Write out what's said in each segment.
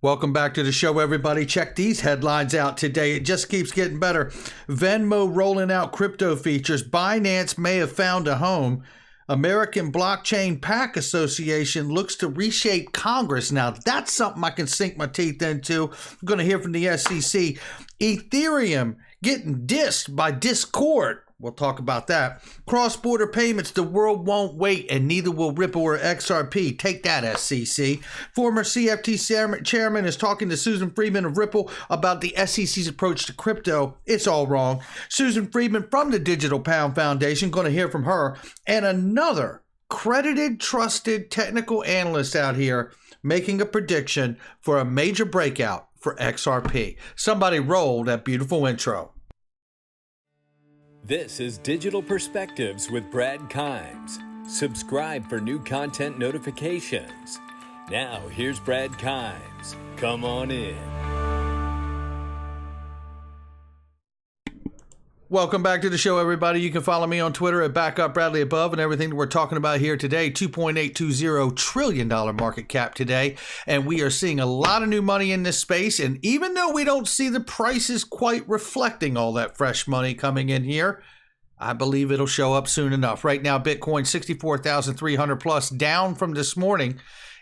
Welcome back to the show, everybody. Check these headlines out today. It just keeps getting better. Venmo rolling out crypto features. Binance may have found a home. American Blockchain PAC Association looks to reshape Congress. Now, that's something I can sink my teeth into. I'm going to hear from the SEC. Ethereum getting dissed by Discord. We'll talk about that. Cross-border payments, the world won't wait, and neither will Ripple or XRP. Take that, SEC. Former CFT chairman is talking to Susan Friedman of Ripple about the SEC's approach to crypto. It's all wrong. Susan Friedman from the Digital Pound Foundation, going to hear from her. And another credited, trusted technical analyst out here making a prediction for a major breakout for XRP. Somebody roll that beautiful intro. This is Digital Perspectives with Brad Kimes. Subscribe for new content notifications. Now, here's Brad Kimes. Come on in. Welcome back to the show, everybody. You can follow me on Twitter at BackupBradleyAbove, and everything that we're talking about here today, $2.820 trillion market cap today. And we are seeing a lot of new money in this space. And even though we don't see the prices quite reflecting all that fresh money coming in here, I believe it'll show up soon enough. Right now, Bitcoin 64,300 plus, down from this morning.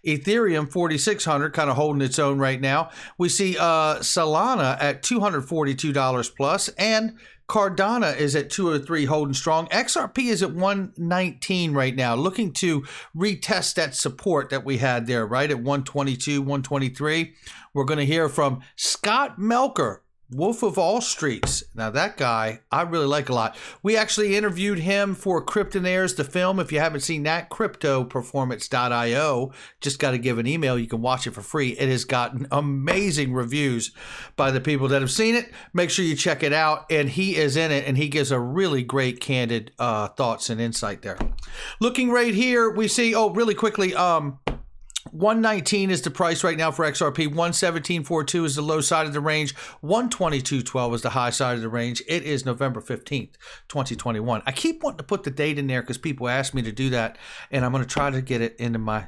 Ethereum 4,600, kind of holding its own right now. We see Solana at $242 plus, and Cardano is at 203, holding strong. XRP is at 119 right now, looking to retest that support that we had there, right at 122, 123. We're going to hear from Scott Melker, Wolf of All Streets. Now, that guy, I really like a lot. We actually interviewed him for Kryptonaires, the film. If you haven't seen that, cryptoperformance.io. Just got to give an email. You can watch it for free. It has gotten amazing reviews by the people that have seen it. Make sure you check it out. And he is in it, and he gives a really great, candid thoughts and insight there. Looking right here, we see, really quickly, 119 is the price right now for XRP. 117.42 is the low side of the range. 122.12 is the high side of the range. It is November 15th, 2021. I keep wanting to put the date in there because people ask me to do that, and I'm going to try to get it into my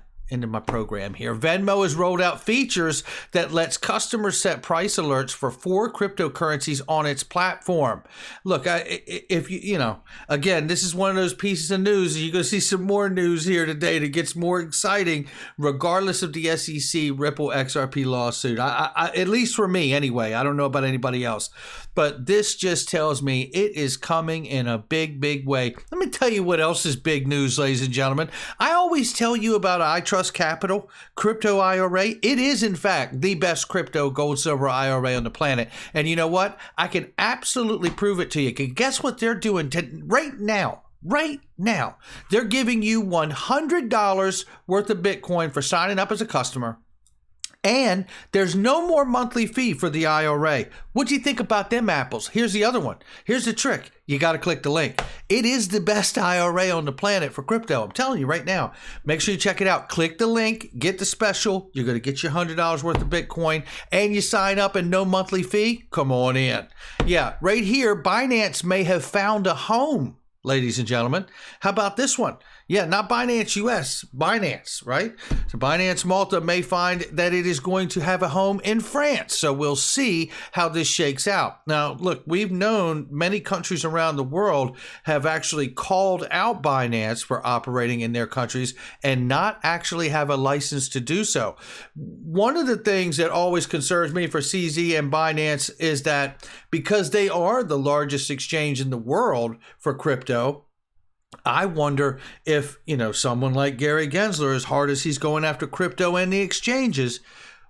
program here. Venmo has rolled out features that lets customers set price alerts for 4 cryptocurrencies on its platform. Look, if you again, this is one of those pieces of news. You're going to see some more news here today that gets more exciting, regardless of the SEC Ripple XRP lawsuit. I at least for me anyway. I don't know about anybody else, but this just tells me it is coming in a big, big way. Let me tell you what else is big news, ladies and gentlemen. I always tell you about iTrust Capital crypto IRA. It is, in fact, the best crypto gold silver IRA on the planet. And you know what? I can absolutely prove it to you. Guess what they're doing right now? Right now, they're giving you $100 worth of Bitcoin for signing up as a customer. And there's no more monthly fee for the IRA. What do you think about them apples? Here's the other one. Here's the trick. You got to click the link. It is the best IRA on the planet for crypto. I'm telling you right now. Make sure you check it out. Click the link. Get the special. You're going to get your $100 worth of Bitcoin. And you sign up and no monthly fee. Come on in. Yeah, right here, Binance may have found a home, ladies and gentlemen. How about this one? Yeah, not Binance US, Binance, right? So Binance Malta may find that it is going to have a home in France. So we'll see how this shakes out. Now, look, we've known many countries around the world have actually called out Binance for operating in their countries and not actually have a license to do so. One of the things that always concerns me for CZ and Binance is that because they are the largest exchange in the world for crypto, I wonder if, someone like Gary Gensler, as hard as he's going after crypto and the exchanges,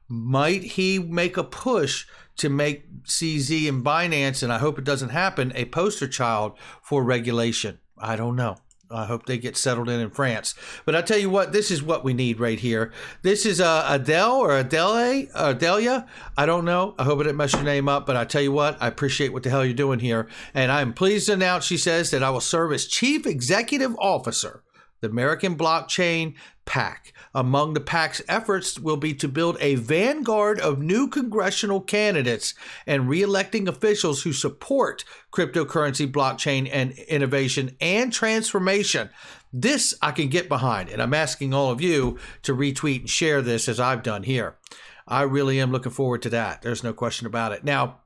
might he make a push to make CZ and Binance, and I hope it doesn't happen, a poster child for regulation? I don't know. I hope they get settled in France. But I tell you what, this is what we need right here. This is Adele or Adelia. I don't know. I hope I didn't mess your name up. But I tell you what, I appreciate what the hell you're doing here. And I'm pleased to announce, she says, that I will serve as Chief Executive Officer, the American Blockchain PAC. Among the PAC's efforts will be to build a vanguard of new congressional candidates and re-electing officials who support cryptocurrency, blockchain, and innovation and transformation. This I can get behind, and I'm asking all of you to retweet and share this as I've done here. I really am looking forward to that. There's no question about it. Now,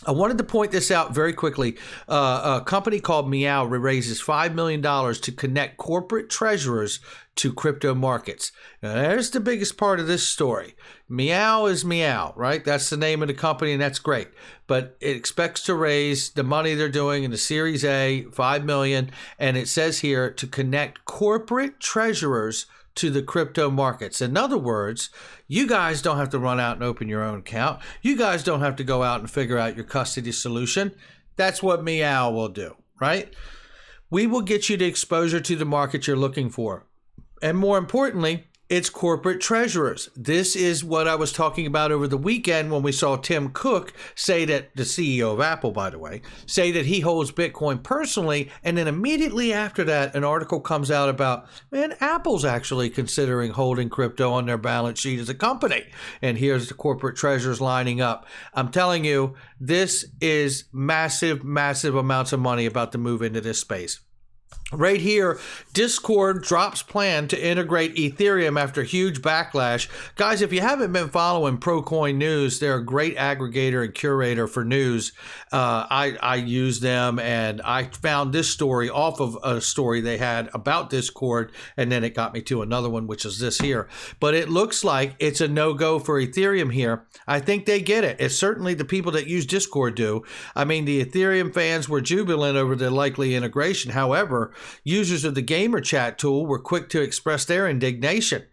I wanted to point this out very quickly. A company called Meow raises $5 million to connect corporate treasurers to crypto markets. Now, there's the biggest part of this story. Meow is Meow, right? That's the name of the company, and that's great. But it expects to raise the money they're doing in the Series A, $5 million, and it says here to connect corporate treasurers to the crypto markets. In other words, you guys don't have to run out and open your own account. You guys don't have to go out and figure out your custody solution. That's what Meow will do, right? We will get you the exposure to the market you're looking for. And more importantly, it's corporate treasurers. This is what I was talking about over the weekend when we saw Tim Cook say that, the CEO of Apple, by the way, say that he holds Bitcoin personally. And then immediately after that, an article comes out about, man, Apple's actually considering holding crypto on their balance sheet as a company. And here's the corporate treasurers lining up. I'm telling you, this is massive, massive amounts of money about to move into this space. Right here, Discord drops plan to integrate Ethereum after huge backlash. Guys, if you haven't been following ProCoin News, they're a great aggregator and curator for news. I use them, and I found this story off of a story they had about Discord, and then it got me to another one, which is this here. But it looks like it's a no-go for Ethereum here. I think they get it. It's certainly the people that use Discord do. I mean, the Ethereum fans were jubilant over the likely integration. However, users of the Gamer Chat tool were quick to express their indignation.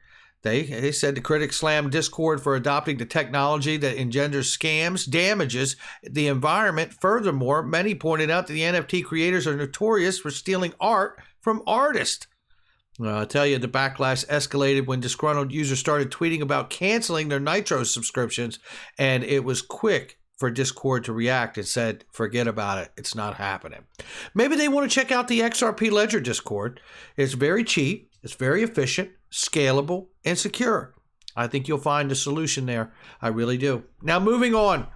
They said the critics slammed Discord for adopting the technology that engenders scams, damages the environment. Furthermore, many pointed out that the NFT creators are notorious for stealing art from artists. I'll tell you, the backlash escalated when disgruntled users started tweeting about canceling their Nitro subscriptions, and it was quick for Discord to react and said, forget about it. It's not happening. Maybe they want to check out the XRP Ledger Discord. It's very cheap. It's very efficient, scalable, and secure. I think you'll find a solution there. I really do. Now, moving on.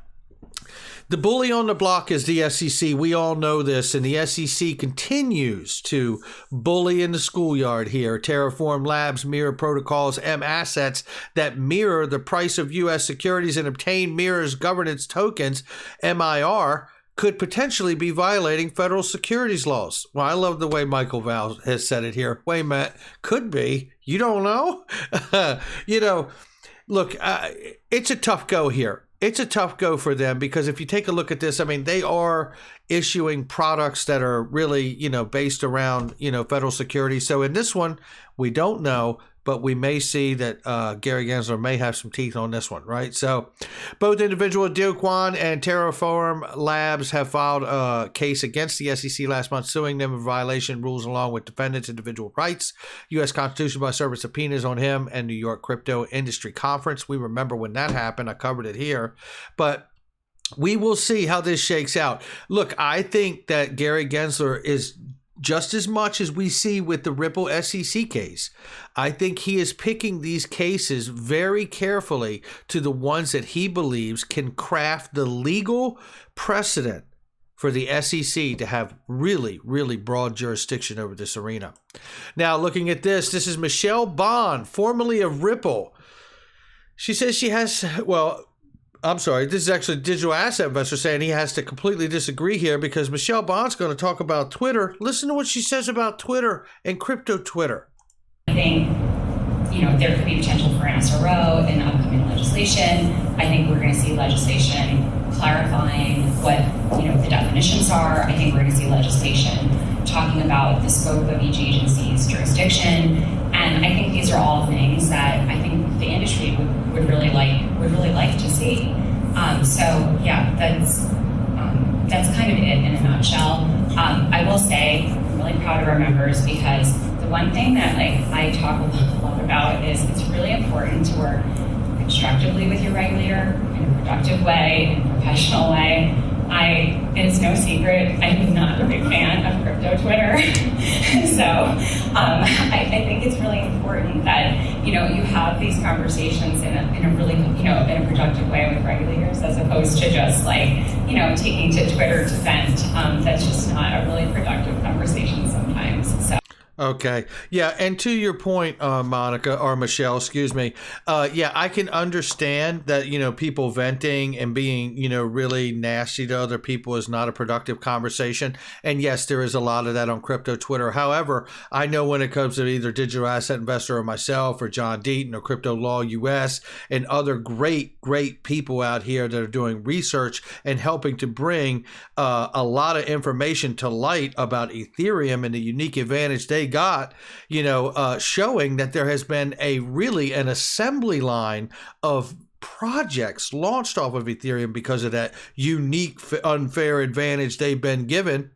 The bully on the block is the SEC. We all know this, and the SEC continues to bully in the schoolyard here. Terraform Labs mirror protocols M assets that mirror the price of U.S. securities and obtain mirrors governance tokens, MIR, could potentially be violating federal securities laws. Well, I love the way Michael Val has said it here. Wait a minute, could be. You don't know? Look, it's a tough go here. It's a tough go for them because if you take a look at this, I mean, they are issuing products that are really, based around, federal security. So in this one, we don't know, but we may see that Gary Gensler may have some teeth on this one, right? So both individual Do Kwon and Terraform Labs have filed a case against the SEC last month, suing them in violation of rules along with defendants' individual rights, U.S. Constitution by serving subpoenas on him, and New York Crypto Industry Conference. We remember when that happened. I covered it here. But we will see how this shakes out. Look, I think that Gary Gensler is just as much as we see with the Ripple SEC case. I think he is picking these cases very carefully to the ones that he believes can craft the legal precedent for the SEC to have really, really broad jurisdiction over this arena. Now, looking at this is Michelle Bond, formerly of Ripple. She says she has, this is actually a digital asset investor saying he has to completely disagree here because Michelle Bond's going to talk about Twitter. Listen to what she says about Twitter and crypto Twitter. I think, there could be potential for an SRO in upcoming legislation. I think we're going to see legislation clarifying what, the definitions are. I think we're going to see legislation talking about the scope of each agency's jurisdiction. And I think these are all things that I think the industry would really like to see. That's kind of it in a nutshell. I will say I'm really proud of our members because the one thing that I talk a lot about is it's really important to work constructively with your regulator in a productive way, in a professional way. It's no secret, I'm not a big fan of crypto Twitter. So I think it's really important that, you have these conversations in a really, in a productive way with regulators as opposed to just taking to Twitter to vent. That's just not a really productive conversation sometimes. So. Okay. Yeah. And to your point, Monica or Michelle, excuse me. Yeah, I can understand that, people venting and being, really nasty to other people is not a productive conversation. And yes, there is a lot of that on crypto Twitter. However, I know when it comes to either Digital Asset Investor or myself or John Deaton or Crypto Law US and other great people out here that are doing research and helping to bring a lot of information to light about Ethereum and the unique advantage they got, showing that there has been an assembly line of projects launched off of Ethereum because of that unique unfair advantage they've been given.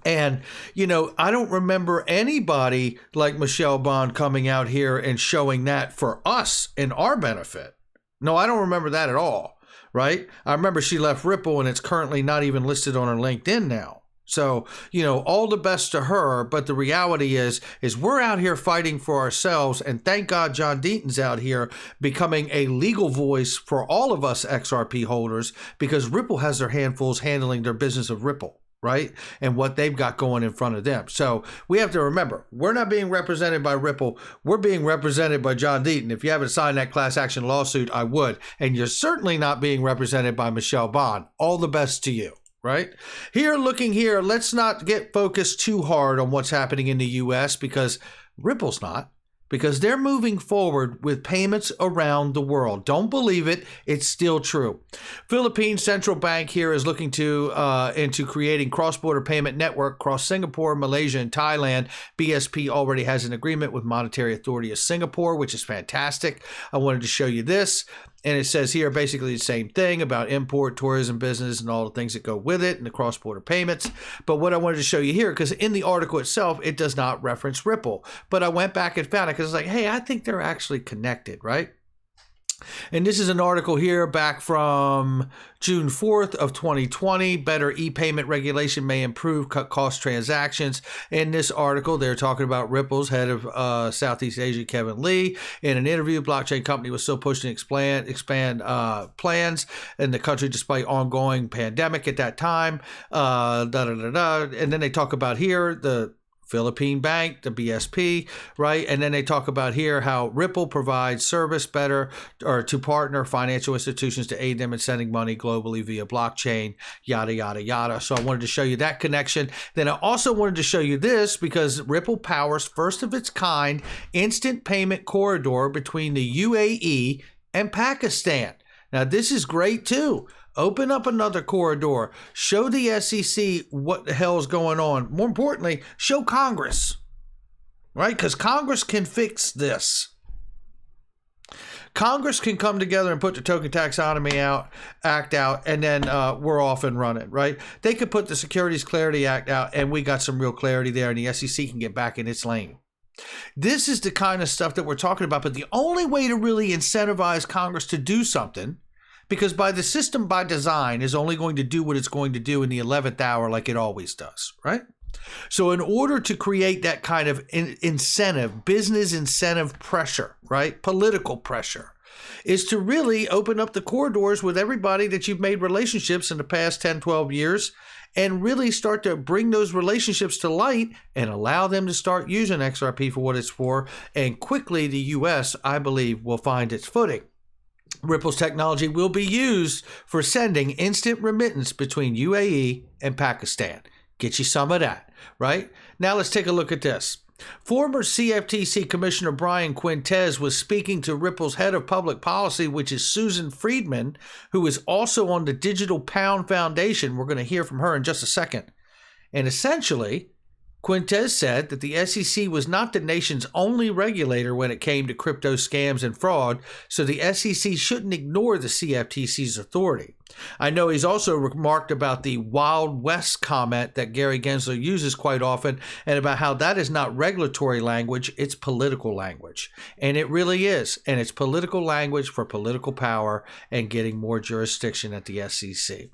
And, I don't remember anybody like Michelle Bond coming out here and showing that for us in our benefit. No, I don't remember that at all, right? I remember she left Ripple and it's currently not even listed on her LinkedIn now. So, all the best to her. But the reality is we're out here fighting for ourselves. And thank God John Deaton's out here becoming a legal voice for all of us XRP holders, because Ripple has their handfuls handling their business of Ripple, right? And what they've got going in front of them. So we have to remember, we're not being represented by Ripple. We're being represented by John Deaton. If you haven't signed that class action lawsuit, I would. And you're certainly not being represented by Michelle Bond. All the best to you. Right? Looking here, let's not get focused too hard on what's happening in the U.S. because Ripple's not, because they're moving forward with payments around the world. Don't believe it. It's still true. Philippine Central Bank here is looking to into creating cross-border payment network across Singapore, Malaysia, and Thailand. BSP already has an agreement with Monetary Authority of Singapore, which is fantastic. I wanted to show you this. And it says here basically the same thing about import, tourism, business, and all the things that go with it and the cross-border payments. But what I wanted to show you here, because in the article itself, it does not reference Ripple. But I went back and found it because it's like, hey, I think they're actually connected, right? And this is an article here back from June 4th of 2020. Better e-payment regulation may improve, cut cost transactions. In this article, they're talking about Ripple's head of Southeast Asia, Kevin Lee. In an interview, blockchain company was still pushing to expand plans in the country despite ongoing pandemic at that time. And then they talk about here the Philippine Bank, the BSP, right? And then they talk about here how Ripple provides service better or to partner financial institutions to aid them in sending money globally via blockchain, yada, yada, yada. So I wanted to show you that connection. Then I also wanted to show you this because Ripple powers first of its kind instant payment corridor between the UAE and Pakistan. Now, this is great too. Open up another corridor. Show the SEC what the hell is going on. More importantly, show Congress, right? Because Congress can fix this. Congress can come together and put the Token Taxonomy Act out, and then we're off and running, right? They could put the Securities Clarity Act out, and we got some real clarity there, and the SEC can get back in its lane. This is the kind of stuff that we're talking about, but the only way to really incentivize Congress to do something, because by the system by design is only going to do what it's going to do in the 11th hour like it always does, right? So in order to create that kind of incentive, business incentive pressure, right? Political pressure, is to really open up the corridors with everybody that you've made relationships in the past 10, 12 years and really start to bring those relationships to light and allow them to start using XRP for what it's for. And quickly, the U.S., I believe, will find its footing. Ripple's technology will be used for sending instant remittance between UAE and Pakistan. Get you some of that, right? Now let's take a look at this. Former CFTC Commissioner Brian Quintez was speaking to Ripple's head of public policy, which is Susan Friedman, who is also on the Digital Pound Foundation. We're going to hear from her in just a second. And essentially, Quintez said that the SEC was not the nation's only regulator when it came to crypto scams and fraud, so the SEC shouldn't ignore the CFTC's authority. I know he's also remarked about the Wild West comment that Gary Gensler uses quite often, and about how that is not regulatory language, it's political language. And it really is. And it's political language for political power and getting more jurisdiction at the SEC.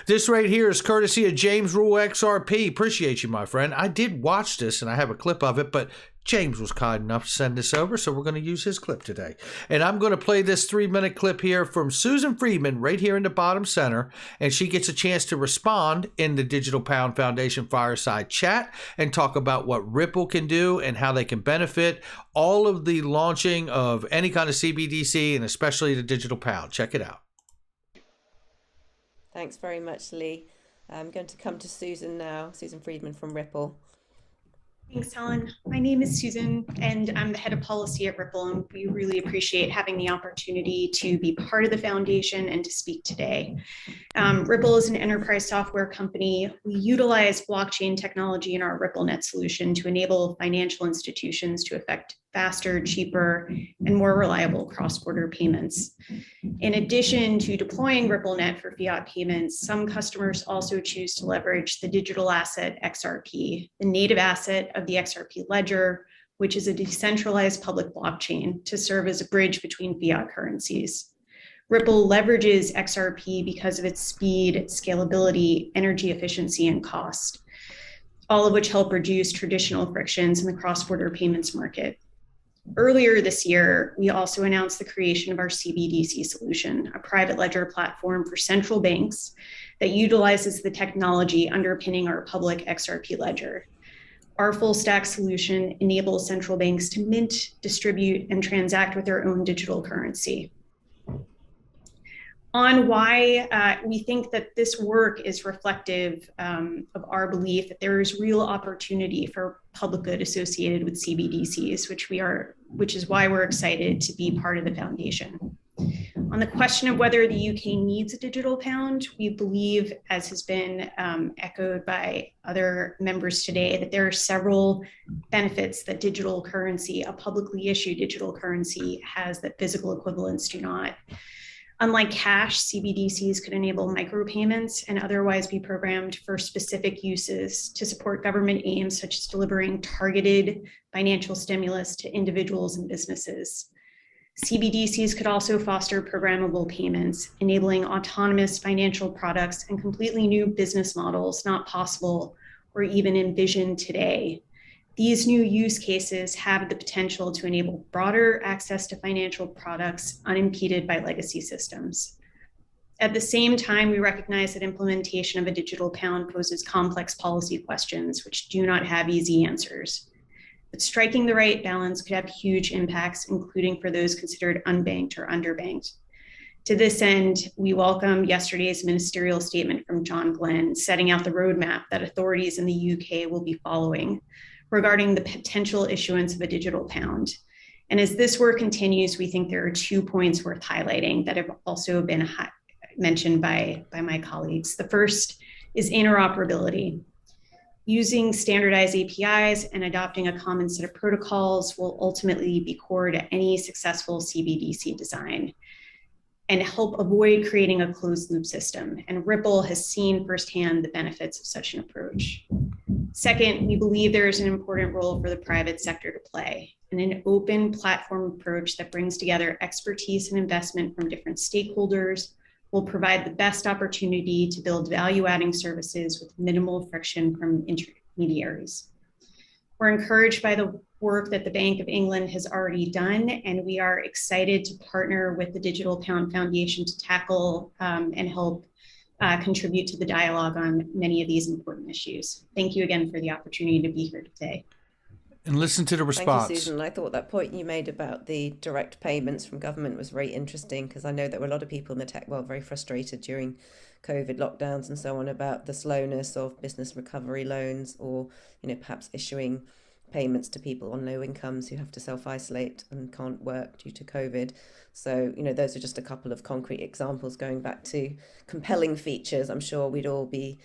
This right here is courtesy of James Rule XRP. Appreciate you, my friend. I did watch this and I have a clip of it, but James was kind enough to send this over, so we're going to use his clip today. And I'm going to play this 3-minute clip here from Susan Friedman right here in the bottom center, and she gets a chance to respond in the Digital Pound Foundation Fireside Chat and talk about what Ripple can do and how they can benefit all of the launching of any kind of CBDC and especially the Digital Pound. Check it out. Thanks very much, Lee. I'm going to come to Susan now, Susan Friedman from Ripple. Thanks, Helen. My name is Susan, and I'm the head of policy at Ripple, and we really appreciate having the opportunity to be part of the foundation and to speak today. Ripple is an enterprise software company. We utilize blockchain technology in our RippleNet solution to enable financial institutions to effect faster, cheaper, and more reliable cross-border payments. In addition to deploying RippleNet for fiat payments, some customers also choose to leverage the digital asset XRP, the native asset of the XRP ledger, which is a decentralized public blockchain, to serve as a bridge between fiat currencies. Ripple leverages XRP because of its speed, scalability, energy efficiency, and cost, all of which help reduce traditional frictions in the cross-border payments market. Earlier this year, we also announced the creation of our CBDC solution, a private ledger platform for central banks that utilizes the technology underpinning our public XRP ledger. Our full stack solution enables central banks to mint, distribute, and transact with their own digital currency. On why we think that this work is reflective of our belief that there is real opportunity for public good associated with CBDCs, which is why we're excited to be part of the foundation. On the question of whether the UK needs a digital pound, we believe, as has been echoed by other members today, that there are several benefits that digital currency, a publicly issued digital currency, has that physical equivalents do not. Unlike cash, CBDCs could enable micropayments and otherwise be programmed for specific uses to support government aims such as delivering targeted financial stimulus to individuals and businesses. CBDCs could also foster programmable payments, enabling autonomous financial products and completely new business models not possible or even envisioned today. These new use cases have the potential to enable broader access to financial products unimpeded by legacy systems. At the same time, we recognize that implementation of a digital pound poses complex policy questions which do not have easy answers. But striking the right balance could have huge impacts, including for those considered unbanked or underbanked. To this end, we welcome yesterday's ministerial statement from John Glenn setting out the roadmap that authorities in the UK will be following regarding the potential issuance of a digital pound. And as this work continues, we think there are 2 points worth highlighting that have also been mentioned by my colleagues. The first is interoperability. Using standardized APIs and adopting a common set of protocols will ultimately be core to any successful CBDC design and help avoid creating a closed loop system. And Ripple has seen firsthand the benefits of such an approach. Second, we believe there is an important role for the private sector to play in an open platform approach that brings together expertise and investment from different stakeholders will provide the best opportunity to build value-adding services with minimal friction from intermediaries. We're encouraged by the work that the Bank of England has already done, and we are excited to partner with the Digital Pound Foundation to tackle and help contribute to the dialogue on many of these important issues. Thank you again for the opportunity to be here today. And listen to the response. Thank you, Susan. I thought that point you made about the direct payments from government was very interesting because I know there were a lot of people in the tech world very frustrated during COVID lockdowns and so on about the slowness of business recovery loans or, perhaps issuing payments to people on low incomes who have to self-isolate and can't work due to COVID. So, those are just a couple of concrete examples going back to compelling features. I'm sure we'd all be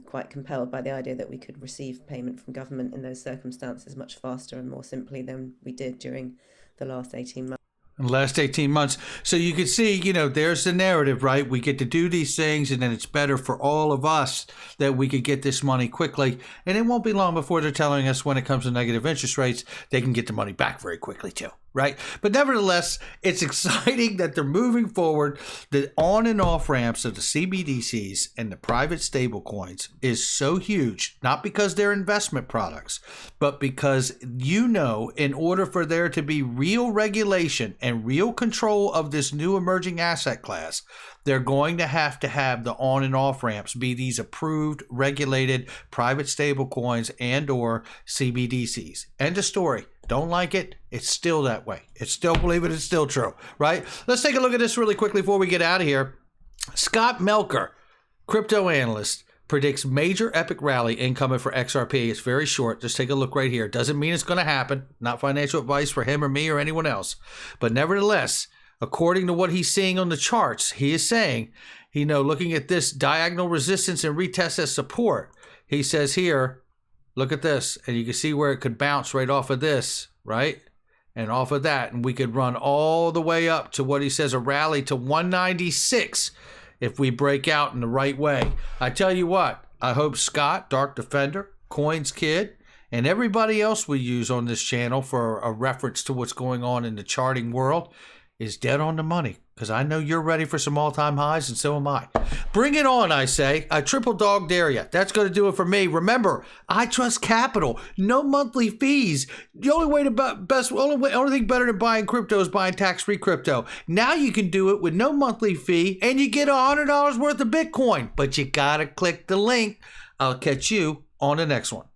quite compelled by the idea that we could receive payment from government in those circumstances much faster and more simply than we did during the last 18 months. Last 18 months. So you can see, there's the narrative, right? We get to do these things and then it's better for all of us that we could get this money quickly. And it won't be long before they're telling us when it comes to negative interest rates, they can get the money back very quickly too. right? But nevertheless, it's exciting that they're moving forward. The on and off ramps of the CBDCs and the private stable coins is so huge, not because they're investment products, but because, in order for there to be real regulation and real control of this new emerging asset class, they're going to have the on and off ramps be these approved, regulated private stable coins and or CBDCs. End of story. Don't like it? It's still that way. It's still, believe it, it's still true, right? Let's take a look at this really quickly before we get out of here. Scott Melker, crypto analyst, predicts major epic rally incoming for XRP. It's very short. Just take a look right here. Doesn't mean it's going to happen. Not financial advice for him or me or anyone else. But nevertheless, according to what he's seeing on the charts, he is saying, looking at this diagonal resistance and retest as support, he says here, look at this, and you can see where it could bounce right off of this, right? And off of that, and we could run all the way up to what he says, a rally to 196 if we break out in the right way. I tell you what, I hope Scott, Dark Defender, Coins Kid, and everybody else we use on this channel for a reference to what's going on in the charting world is dead on the money, because I know you're ready for some all-time highs, and so am I. Bring it on, I say. I triple dog dare you. That's going to do it for me. Remember, I trust capital. No monthly fees. The only thing better than buying crypto is buying tax-free crypto. Now you can do it with no monthly fee, and you get $100 worth of Bitcoin. But you got to click the link. I'll catch you on the next one.